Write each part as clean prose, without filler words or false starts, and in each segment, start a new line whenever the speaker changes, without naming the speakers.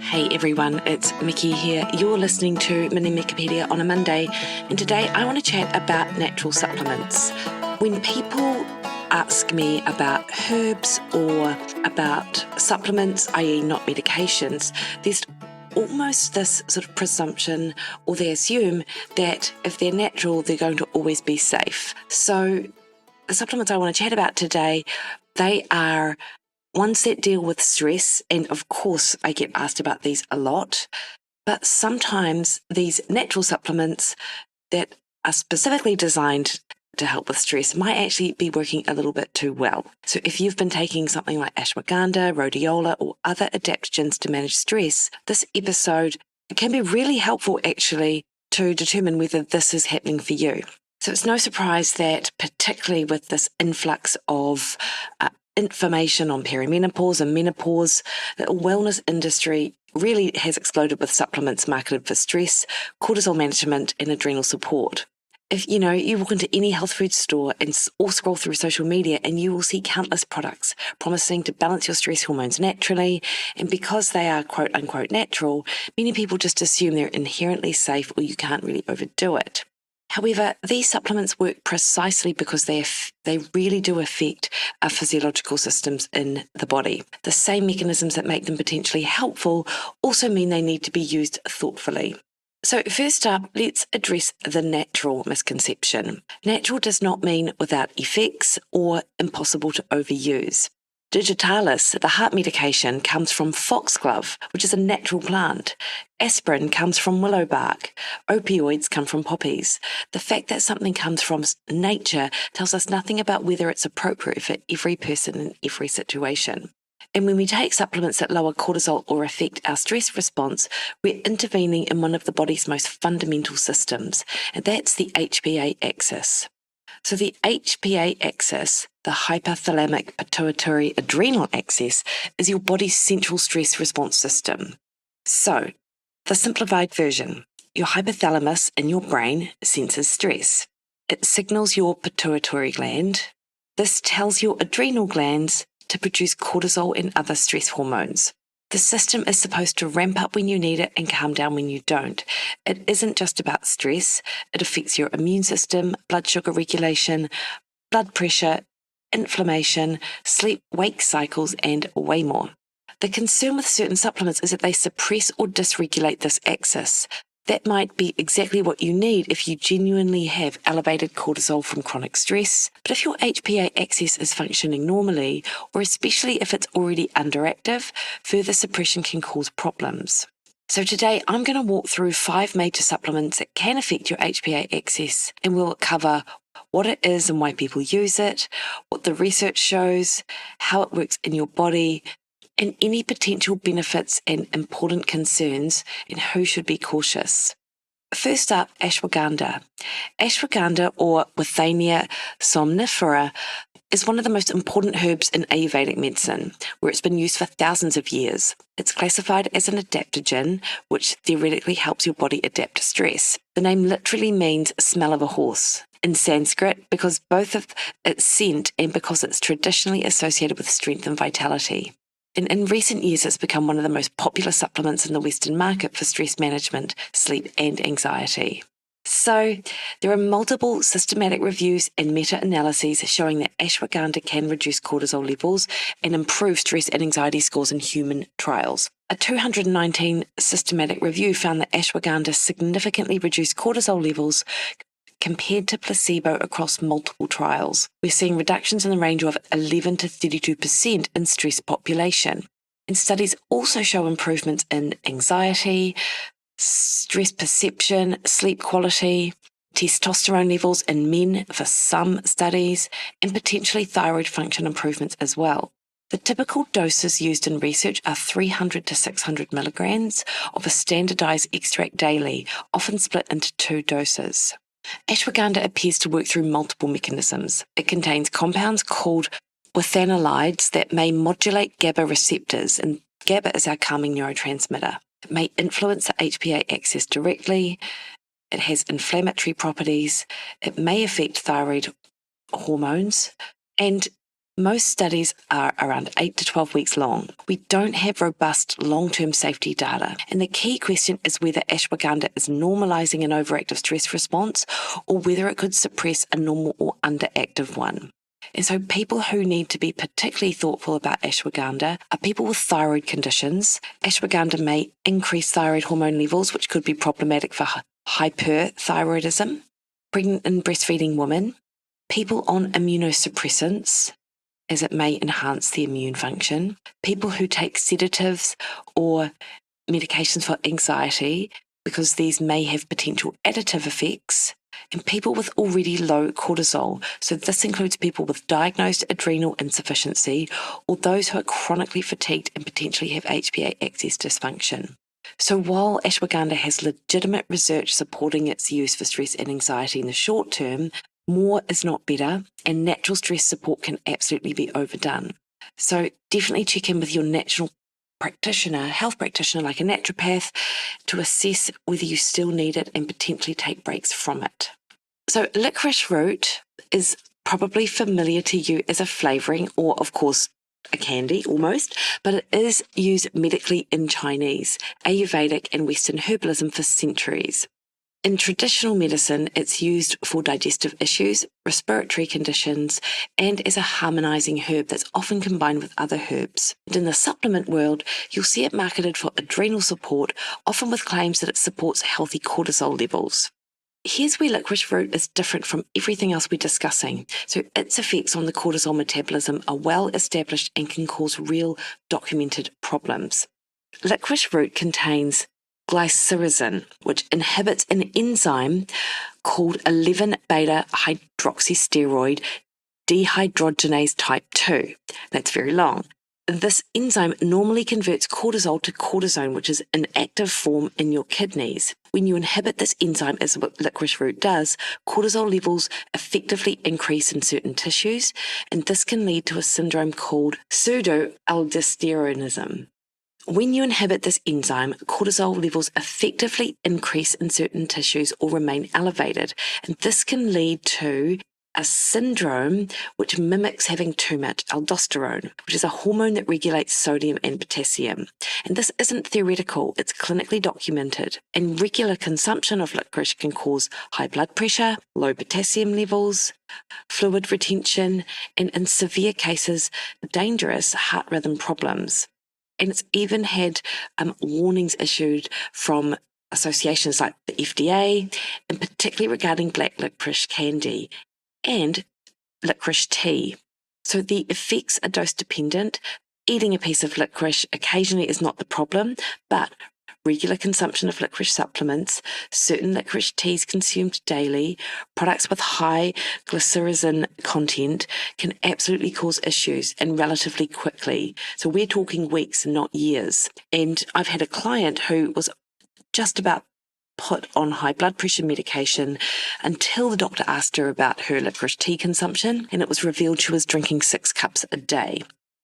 Hey everyone, it's Mikki here. You're listening to Mini Mikipedia on a Monday, and today I want to chat about natural supplements. When people ask me about herbs or about supplements, i.e. not medications, there's almost this sort of presumption, or they assume that if they're natural, they're going to always be safe. So the supplements I want to chat about today, they are ones that deal with stress, and of course I get asked about these a lot, but sometimes these natural supplements that are specifically designed to help with stress might actually be working a little bit too well. So if you've been taking something like ashwagandha, rhodiola, or other adaptogens to manage stress, this episode can be really helpful actually to determine whether this is happening for you. So it's no surprise that particularly with this influx of information on perimenopause and menopause, the wellness industry really has exploded with supplements marketed for stress, cortisol management, and adrenal support. If you walk into any health food store or scroll through social media, and you will see countless products promising to balance your stress hormones naturally, and because they are quote unquote natural, many people just assume they're inherently safe or you can't really overdo it. However, these supplements work precisely because they really do affect our physiological systems in the body. The same mechanisms that make them potentially helpful also mean they need to be used thoughtfully. So first up, let's address the natural misconception. Natural does not mean without effects or impossible to overuse. Digitalis, the heart medication, comes from foxglove, which is a natural plant. Aspirin comes from willow bark. Opioids come from poppies. The fact that something comes from nature tells us nothing about whether it's appropriate for every person in every situation. And when we take supplements that lower cortisol or affect our stress response, we're intervening in one of the body's most fundamental systems, and that's the HPA axis. So the HPA axis, the hypothalamic pituitary adrenal axis, is your body's central stress response system. So the simplified version, your hypothalamus in your brain senses stress. It signals your pituitary gland. This tells your adrenal glands to produce cortisol and other stress hormones. The system is supposed to ramp up when you need it and calm down when you don't. It isn't just about stress. It affects your immune system, blood sugar regulation, blood pressure, inflammation, sleep-wake cycles, and way more. The concern with certain supplements is that they suppress or dysregulate this axis. That might be exactly what you need if you genuinely have elevated cortisol from chronic stress. But if your HPA axis is functioning normally, or especially if it's already underactive, further suppression can cause problems. So today I'm going to walk through 5 major supplements that can affect your HPA axis, and we'll cover what it is and why people use it, what the research shows, how it works in your body, and any potential benefits and important concerns, and who should be cautious. First up, ashwagandha. Ashwagandha, or Withania somnifera, is one of the most important herbs in Ayurvedic medicine, where it's been used for thousands of years. It's classified as an adaptogen, which theoretically helps your body adapt to stress. The name literally means smell of a horse in Sanskrit because both of its scent and because it's traditionally associated with strength and vitality. And in recent years, it's become one of the most popular supplements in the Western market for stress management, sleep, and anxiety. So there are multiple systematic reviews and meta-analyses showing that ashwagandha can reduce cortisol levels and improve stress and anxiety scores in human trials. A 219 systematic review found that ashwagandha significantly reduced cortisol levels compared to placebo across multiple trials. We're seeing reductions in the range of 11 to 32% in stressed population. And studies also show improvements in anxiety, stress perception, sleep quality, testosterone levels in men for some studies, and potentially thyroid function improvements as well. The typical doses used in research are 300 to 600 milligrams of a standardized extract daily, often split into 2 doses. Ashwagandha appears to work through multiple mechanisms. It contains compounds called withanolides that may modulate GABA receptors, and GABA is our calming neurotransmitter. It may influence the HPA axis directly. It has inflammatory properties. It may affect thyroid hormones, and Most studies are around 8 to 12 weeks long. We don't have robust long-term safety data, and the key question is whether ashwagandha is normalizing an overactive stress response or whether it could suppress a normal or underactive one. And so people who need to be particularly thoughtful about ashwagandha are people with thyroid conditions. Ashwagandha may increase thyroid hormone levels, which could be problematic for hyperthyroidism, pregnant and breastfeeding women, people on immunosuppressants, as it may enhance the immune function, people who take sedatives or medications for anxiety, because these may have potential additive effects, and people with already low cortisol. So this includes people with diagnosed adrenal insufficiency or those who are chronically fatigued and potentially have HPA axis dysfunction. So while ashwagandha has legitimate research supporting its use for stress and anxiety in the short term, more is not better, and natural stress support can absolutely be overdone. So definitely check in with your natural practitioner, health practitioner like a naturopath, to assess whether you still need it and potentially take breaks from it. So licorice root is probably familiar to you as a flavouring, or of course a candy almost, but it is used medically in Chinese, Ayurvedic and Western herbalism for centuries. In traditional medicine, it's used for digestive issues, respiratory conditions, and as a harmonizing herb that's often combined with other herbs. And in the supplement world, you'll see it marketed for adrenal support, often with claims that it supports healthy cortisol levels. Here's where licorice root is different from everything else we're discussing. So its effects on the cortisol metabolism are well established and can cause real documented problems. Licorice root contains glycyrrhizin, which inhibits an enzyme called 11-beta-hydroxysteroid dehydrogenase type 2. That's very long. This enzyme normally converts cortisol to cortisone, which is an active form in your kidneys. When you inhibit this enzyme, as what licorice root does, cortisol levels effectively increase in certain tissues, and this can lead to a syndrome called pseudoaldosteronism. When you inhibit this enzyme, cortisol levels effectively increase in certain tissues or remain elevated, and this can lead to a syndrome which mimics having too much aldosterone, which is a hormone that regulates sodium and potassium. And this isn't theoretical, it's clinically documented. And regular consumption of licorice can cause high blood pressure, low potassium levels, fluid retention, and in severe cases, dangerous heart rhythm problems. And it's even had warnings issued from associations like the FDA, and particularly regarding black licorice candy and licorice tea. So the effects are dose dependent. Eating a piece of licorice occasionally is not the problem, but regular consumption of licorice supplements, certain licorice teas consumed daily, products with high glycyrrhizin content can absolutely cause issues, and relatively quickly. So we're talking weeks and not years. And I've had a client who was just about put on high blood pressure medication until the doctor asked her about her licorice tea consumption, and it was revealed she was drinking 6 cups a day.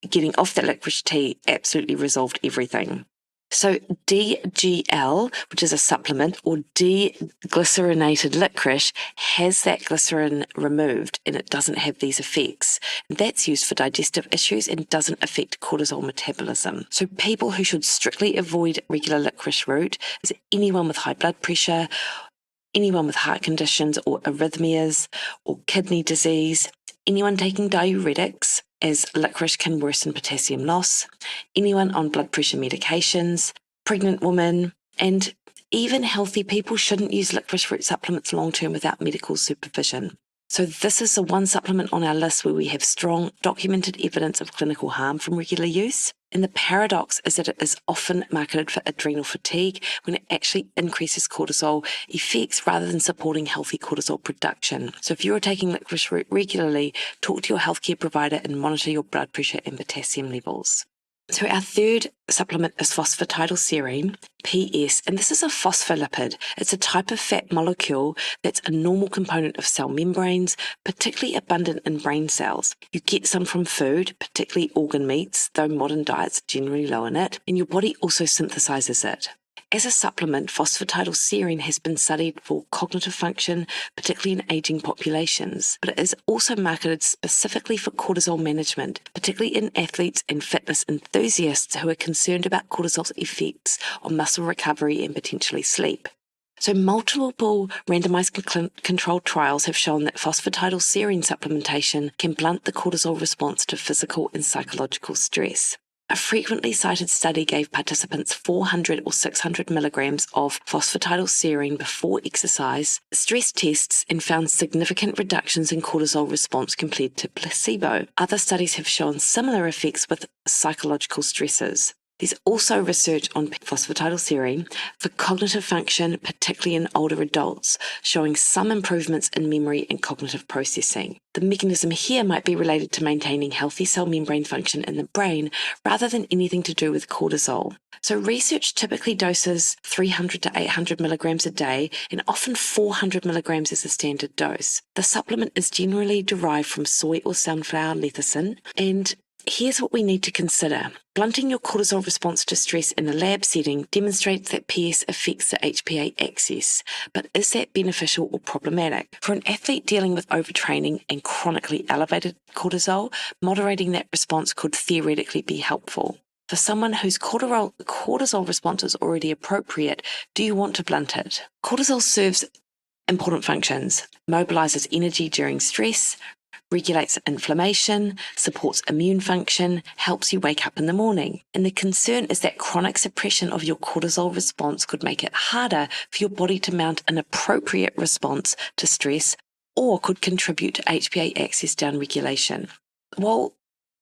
Getting off that licorice tea absolutely resolved everything. So DGL, which is a supplement, or deglycerinated licorice, has that glycerin removed and it doesn't have these effects. And that's used for digestive issues and doesn't affect cortisol metabolism. So people who should strictly avoid regular licorice root is anyone with high blood pressure, anyone with heart conditions or arrhythmias or kidney disease, anyone taking diuretics, as licorice can worsen potassium loss, anyone on blood pressure medications, pregnant women, and even healthy people shouldn't use licorice root supplements long-term without medical supervision. So this is the one supplement on our list where we have strong documented evidence of clinical harm from regular use. And the paradox is that it is often marketed for adrenal fatigue when it actually increases cortisol effects rather than supporting healthy cortisol production. So if you're taking licorice root regularly, talk to your healthcare provider and monitor your blood pressure and potassium levels. So our third supplement is phosphatidylserine, PS, and this is a phospholipid. It's a type of fat molecule that's a normal component of cell membranes, particularly abundant in brain cells. You get some from food, particularly organ meats, though modern diets are generally low in it, and your body also synthesizes it. As a supplement, phosphatidylserine has been studied for cognitive function, particularly in aging populations, but it is also marketed specifically for cortisol management, particularly in athletes and fitness enthusiasts who are concerned about cortisol's effects on muscle recovery and potentially sleep. So multiple randomized controlled trials have shown that phosphatidylserine supplementation can blunt the cortisol response to physical and psychological stress. A frequently cited study gave participants 400 or 600 milligrams of phosphatidylserine before exercise, stress tests, and found significant reductions in cortisol response compared to placebo. Other studies have shown similar effects with psychological stresses. There's also research on phosphatidylserine for cognitive function, particularly in older adults, showing some improvements in memory and cognitive processing. The mechanism here might be related to maintaining healthy cell membrane function in the brain rather than anything to do with cortisol. So research typically doses 300 to 800 milligrams a day, and often 400 milligrams is the standard dose. The supplement is generally derived from soy or sunflower lecithin, and here's what we need to consider. Blunting your cortisol response to stress in a lab setting demonstrates that PS affects the HPA axis, but is that beneficial or problematic? For an athlete dealing with overtraining and chronically elevated cortisol, moderating that response could theoretically be helpful. For someone whose cortisol response is already appropriate, do you want to blunt it? Cortisol serves important functions, mobilizes energy during stress, regulates inflammation, supports immune function, helps you wake up in the morning. And the concern is that chronic suppression of your cortisol response could make it harder for your body to mount an appropriate response to stress, or could contribute to HPA axis downregulation. While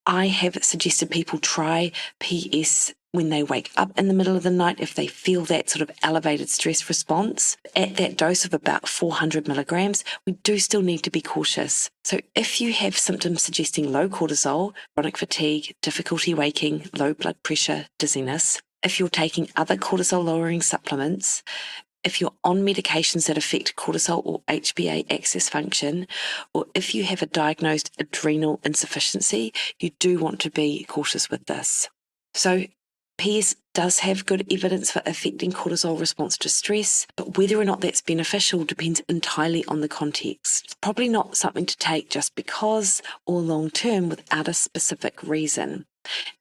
I have suggested people try PS when they wake up in the middle of the night if they feel that sort of elevated stress response, at that dose of about 400 milligrams, we do still need to be cautious. So if you have symptoms suggesting low cortisol, chronic fatigue, difficulty waking, low blood pressure, dizziness, if you're taking other cortisol-lowering supplements, if you're on medications that affect cortisol or HPA axis function, or if you have a diagnosed adrenal insufficiency, you do want to be cautious with this. So PS does have good evidence for affecting cortisol response to stress, but whether or not that's beneficial depends entirely on the context. It's probably not something to take just because or long term without a specific reason.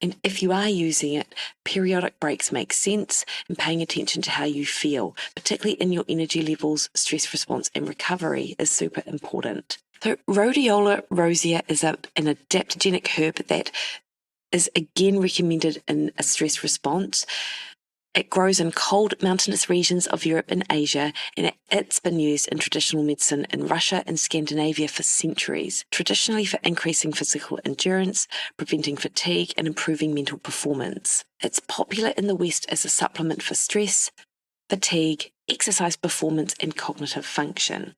And if you are using it, periodic breaks make sense, and paying attention to how you feel, particularly in your energy levels, stress response, and recovery is super important. So rhodiola rosea is an adaptogenic herb that is again recommended in a stress response. It grows in cold mountainous regions of Europe and Asia, and it's been used in traditional medicine in Russia and Scandinavia for centuries, traditionally for increasing physical endurance, preventing fatigue, and improving mental performance. It's popular in the West as a supplement for stress, fatigue, exercise performance, and cognitive function.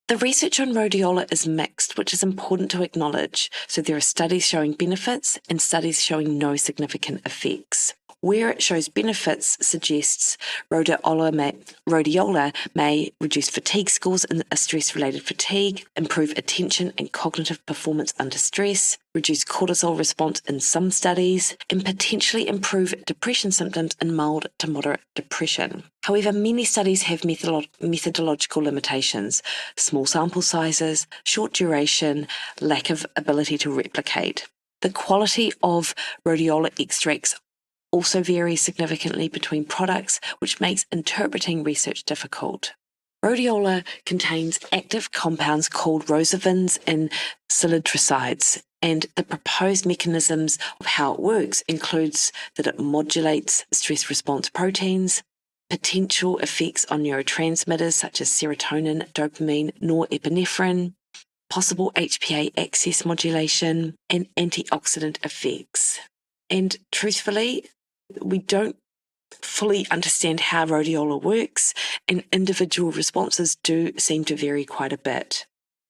The research on rhodiola is mixed, which is important to acknowledge. So there are studies showing benefits and studies showing no significant effects. Where it shows benefits suggests rhodiola may reduce fatigue scores in a stress-related fatigue, improve attention and cognitive performance under stress, reduce cortisol response in some studies, and potentially improve depression symptoms in mild to moderate depression. However, many studies have methodological limitations: small sample sizes, short duration, lack of ability to replicate. The quality of rhodiola extracts also varies significantly between products, which makes interpreting research difficult. Rhodiola contains active compounds called rosavins and psilidricides, and the proposed mechanisms of how it works includes that it modulates stress response proteins, potential effects on neurotransmitters such as serotonin, dopamine, norepinephrine, possible HPA axis modulation, and antioxidant effects. And truthfully, we don't fully understand how rhodiola works, and individual responses do seem to vary quite a bit.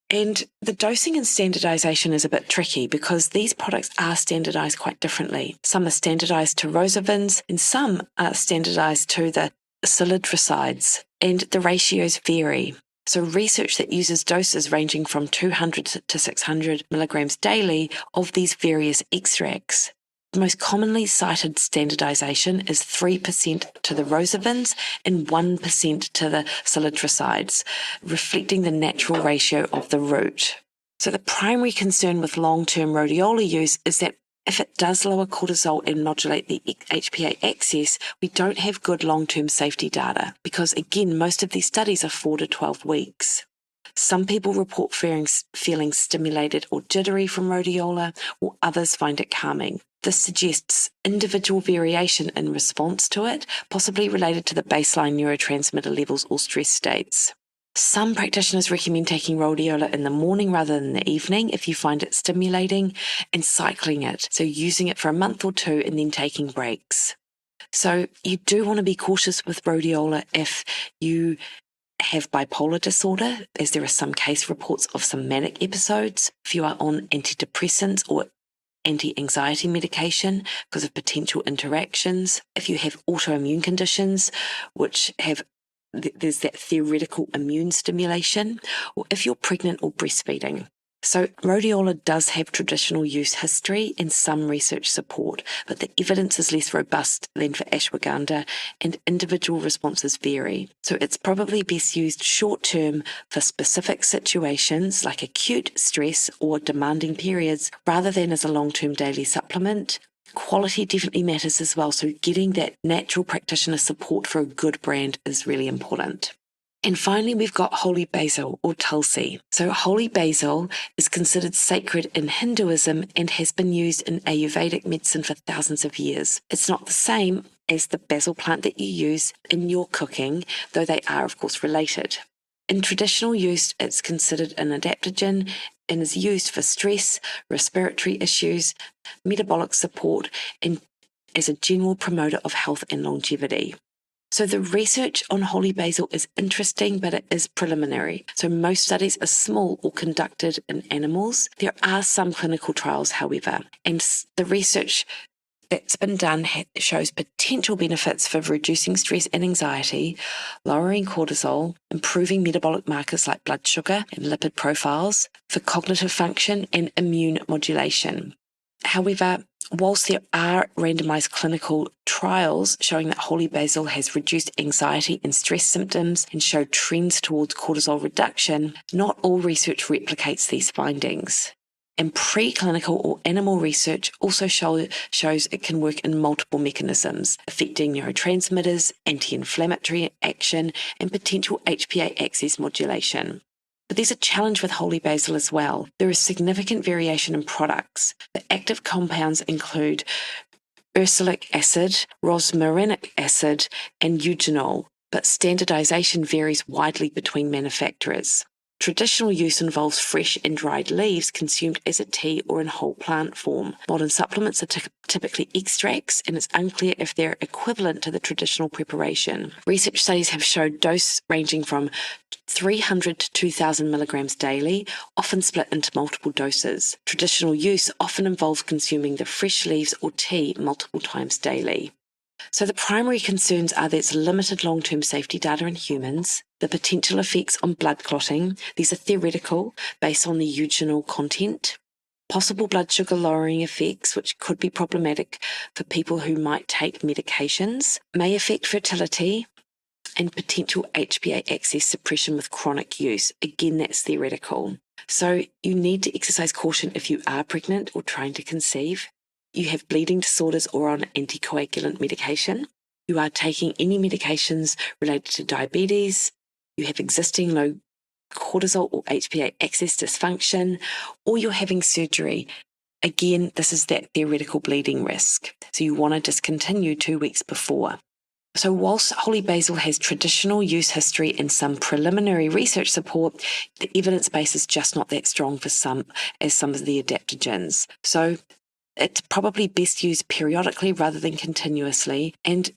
And the dosing and standardization is a bit tricky because these products are standardized quite differently. Some are standardized to rosavins and some are standardized to the psilidricides, and the ratios vary. So research that uses doses ranging from 200 to 600 milligrams daily of these various extracts The most commonly cited standardization is 3% to the rosavins and 1% to the salitricides, reflecting the natural ratio of the root. So the primary concern with long-term rhodiola use is that if it does lower cortisol and modulate the HPA axis, we don't have good long-term safety data because, again, most of these studies are 4 to 12 weeks. Some people report feeling stimulated or jittery from rhodiola, while others find it calming. This suggests individual variation in response to it, possibly related to the baseline neurotransmitter levels or stress states. Some practitioners recommend taking rhodiola in the morning rather than the evening if you find it stimulating, and cycling it, so using it for a month or two and then taking breaks. So you do want to be cautious with rhodiola if you have bipolar disorder, as there are some case reports of some manic episodes, if you are on antidepressants or anti-anxiety medication because of potential interactions, if you have autoimmune conditions which have there's that theoretical immune stimulation, or if you're pregnant or breastfeeding. So rhodiola does have traditional use history and some research support, but the evidence is less robust than for ashwagandha and individual responses vary. So it's probably best used short-term for specific situations like acute stress or demanding periods rather than as a long-term daily supplement. Quality definitely matters as well, so getting that natural practitioner support for a good brand is really important. And finally, we've got holy basil or tulsi. So holy basil is considered sacred in Hinduism and has been used in Ayurvedic medicine for thousands of years. It's not the same as the basil plant that you use in your cooking, though they are, of course, related. In traditional use, it's considered an adaptogen and is used for stress, respiratory issues, metabolic support, and as a general promoter of health and longevity. So the research on holy basil is interesting, but it is preliminary. So most studies are small or conducted in animals. There are some clinical trials, however, and the research that's been done shows potential benefits for reducing stress and anxiety, lowering cortisol, improving metabolic markers like blood sugar and lipid profiles, for cognitive function and immune modulation. However, whilst there are randomized clinical trials showing that holy basil has reduced anxiety and stress symptoms and showed trends towards cortisol reduction, not all research replicates these findings. And preclinical or animal research also shows it can work in multiple mechanisms, affecting neurotransmitters, anti-inflammatory action, and potential HPA axis modulation. But there's a challenge with holy basil as well. There is significant variation in products. The active compounds include ursolic acid, rosmarinic acid, and eugenol, but standardization varies widely between manufacturers. Traditional use involves fresh and dried leaves consumed as a tea or in whole plant form. Modern supplements are typically extracts, and it's unclear if they're equivalent to the traditional preparation. Research studies have showed dose ranging from 300 to 2,000 milligrams daily, often split into multiple doses. Traditional use often involves consuming the fresh leaves or tea multiple times daily. So the primary concerns are there's limited long-term safety data in humans, the potential effects on blood clotting, these are theoretical based on the eugenol content, possible blood sugar lowering effects, which could be problematic for people who might take medications, may affect fertility, and potential HPA axis suppression with chronic use. Again, that's theoretical. So you need to exercise caution if you are pregnant or trying to conceive, you have bleeding disorders or on anticoagulant medication, you are taking any medications related to diabetes, you have existing low cortisol or HPA axis dysfunction, or you're having surgery. Again, this is that theoretical bleeding risk. So you want to discontinue 2 weeks before. So whilst holy basil has traditional use history and some preliminary research support, the evidence base is just not that strong for some of the adaptogens. So it's probably best used periodically rather than continuously. And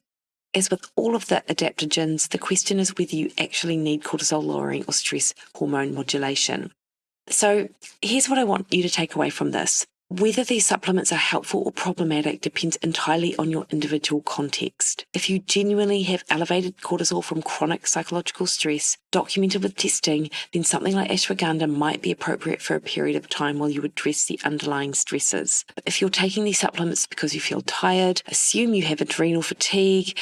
as with all of the adaptogens, the question is whether you actually need cortisol lowering or stress hormone modulation. So here's what I want you to take away from this. Whether these supplements are helpful or problematic depends entirely on your individual context. If you genuinely have elevated cortisol from chronic psychological stress, documented with testing, then something like ashwagandha might be appropriate for a period of time while you address the underlying stresses. But if you're taking these supplements because you feel tired, assume you have adrenal fatigue,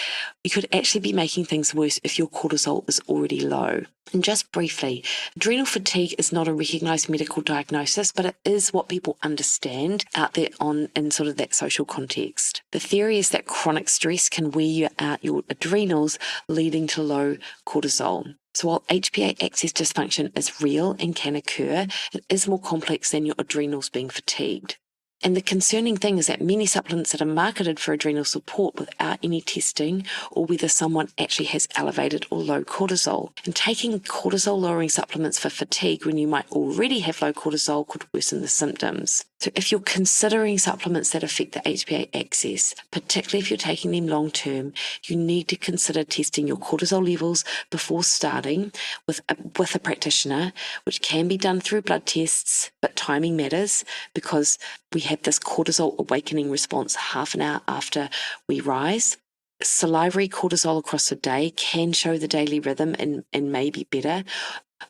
you could actually be making things worse if your cortisol is already low. And just briefly, adrenal fatigue is not a recognised medical diagnosis, but it is what people understand out there in sort of that social context. The theory is that chronic stress can wear out your adrenals, leading to low cortisol. So while HPA axis dysfunction is real and can occur, it is more complex than your adrenals being fatigued. And the concerning thing is that many supplements that are marketed for adrenal support without any testing, or whether someone actually has elevated or low cortisol. And taking cortisol-lowering supplements for fatigue when you might already have low cortisol could worsen the symptoms. So if you're considering supplements that affect the HPA axis, particularly if you're taking them long-term, you need to consider testing your cortisol levels before starting with a practitioner, which can be done through blood tests, but timing matters because we have this cortisol awakening response half an hour after we rise. Salivary cortisol across the day can show the daily rhythm and may be better.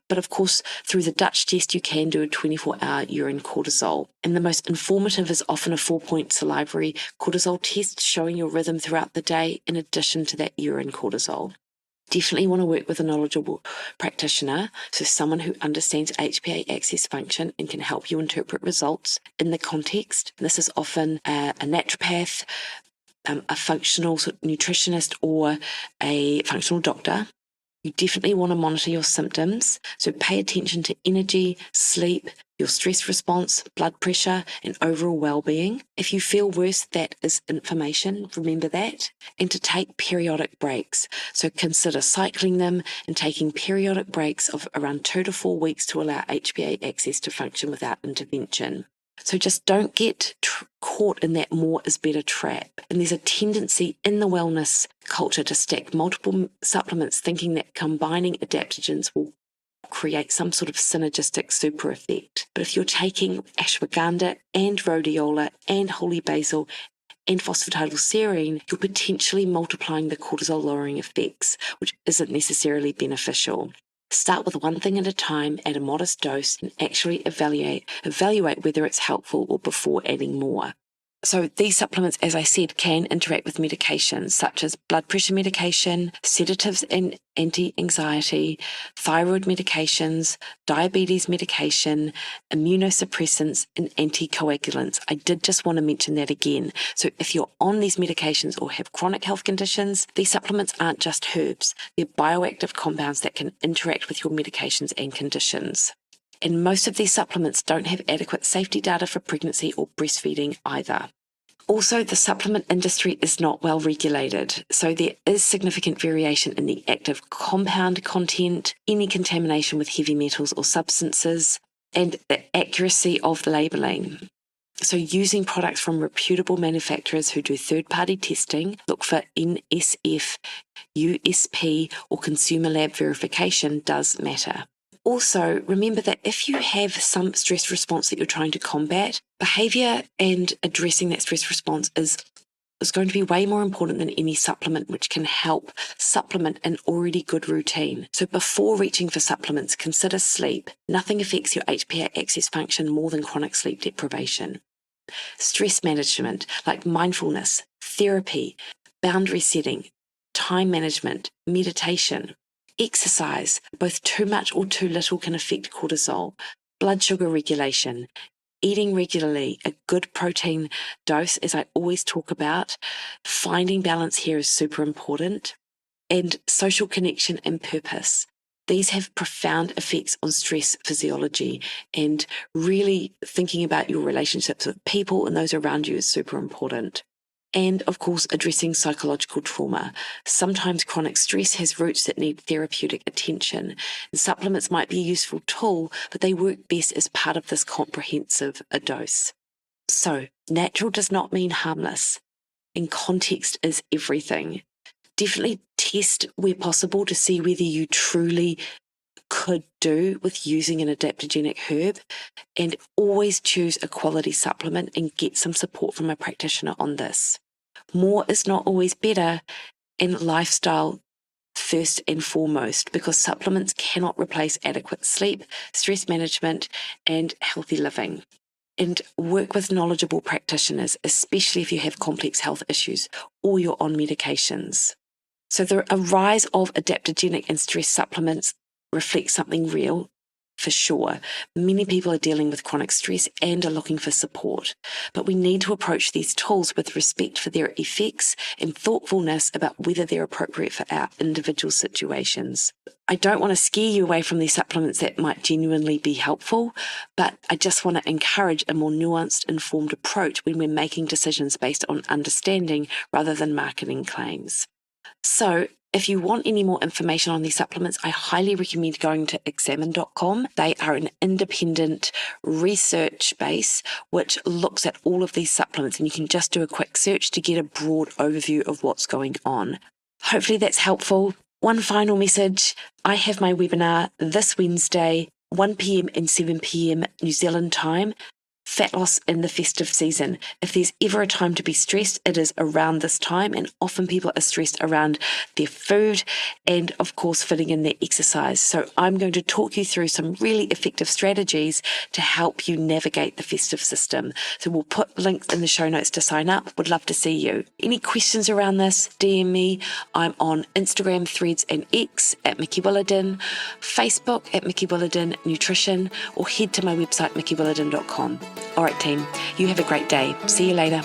But of course, through the Dutch test, you can do a 24-hour urine cortisol. And the most informative is often a 4-point salivary cortisol test showing your rhythm throughout the day in addition to that urine cortisol. Definitely want to work with a knowledgeable practitioner, so someone who understands HPA axis function and can help you interpret results in the context. This is often a naturopath, a functional nutritionist, or a functional doctor. You definitely want to monitor your symptoms, so pay attention to energy, sleep, your stress response, blood pressure, and overall well-being. If you feel worse, that is information, remember that. And to take periodic breaks. So consider cycling them and taking periodic breaks of around 2 to 4 weeks to allow HPA axis to function without intervention. So just don't get caught in that more is better trap. And there's a tendency in the wellness culture to stack multiple supplements thinking that combining adaptogens will create some sort of synergistic super effect. But if you're taking ashwagandha and rhodiola and holy basil and phosphatidylserine, you're potentially multiplying the cortisol lowering effects, which isn't necessarily beneficial. Start with one thing at a time at a modest dose and actually evaluate whether it's helpful or before adding more. So these supplements, as I said, can interact with medications such as blood pressure medication, sedatives and anti-anxiety, thyroid medications, diabetes medication, immunosuppressants, and anticoagulants. I did just want to mention that again. So if you're on these medications or have chronic health conditions, these supplements aren't just herbs. They're bioactive compounds that can interact with your medications and conditions. And most of these supplements don't have adequate safety data for pregnancy or breastfeeding either. Also, the supplement industry is not well regulated, so there is significant variation in the active compound content, any contamination with heavy metals or substances, and the accuracy of the labelling. So using products from reputable manufacturers who do third-party testing, look for NSF, USP, or consumer lab verification does matter. Also, remember that if you have some stress response that you're trying to combat, behaviour and addressing that stress response is going to be way more important than any supplement, which can help supplement an already good routine. So before reaching for supplements, consider sleep. Nothing affects your HPA axis function more than chronic sleep deprivation. Stress management, like mindfulness, therapy, boundary setting, time management, meditation. Exercise, both too much or too little can affect cortisol. Blood sugar regulation, eating regularly, a good protein dose, as I always talk about. Finding balance here is super important. And social connection and purpose. These have profound effects on stress physiology, and really thinking about your relationships with people and those around you is super important. And of course, addressing psychological trauma. Sometimes chronic stress has roots that need therapeutic attention. And supplements might be a useful tool, but they work best as part of this comprehensive dose. So, natural does not mean harmless, and context is everything. Definitely test where possible to see whether you truly could do with using an adaptogenic herb, and always choose a quality supplement and get some support from a practitioner on this. More is not always better, and lifestyle first and foremost, because supplements cannot replace adequate sleep, stress management, and healthy living. And work with knowledgeable practitioners, especially if you have complex health issues or you're on medications. So the rise of adaptogenic and stress supplements reflects something real, for sure. Many people are dealing with chronic stress and are looking for support. But we need to approach these tools with respect for their effects and thoughtfulness about whether they're appropriate for our individual situations. I don't want to scare you away from these supplements that might genuinely be helpful, but I just want to encourage a more nuanced, informed approach when we're making decisions based on understanding rather than marketing claims. So, if you want any more information on these supplements, I highly recommend going to examine.com. They are an independent research base which looks at all of these supplements, and you can just do a quick search to get a broad overview of what's going on. Hopefully that's helpful. One final message. I have my webinar this Wednesday, 1 p.m. and 7 p.m. New Zealand time. Fat loss in the festive season. If there's ever a time to be stressed, it is around this time, and often people are stressed around their food and, of course, fitting in their exercise. So I'm going to talk you through some really effective strategies to help you navigate the festive system. So we'll put links in the show notes to sign up. Would love to see you. Any questions around this, DM me. I'm on Instagram, Threads and X at Mikki Williden, Facebook at Mikki Williden Nutrition, or head to my website, mikkywilliden.com. All right, team, you have a great day. See you later.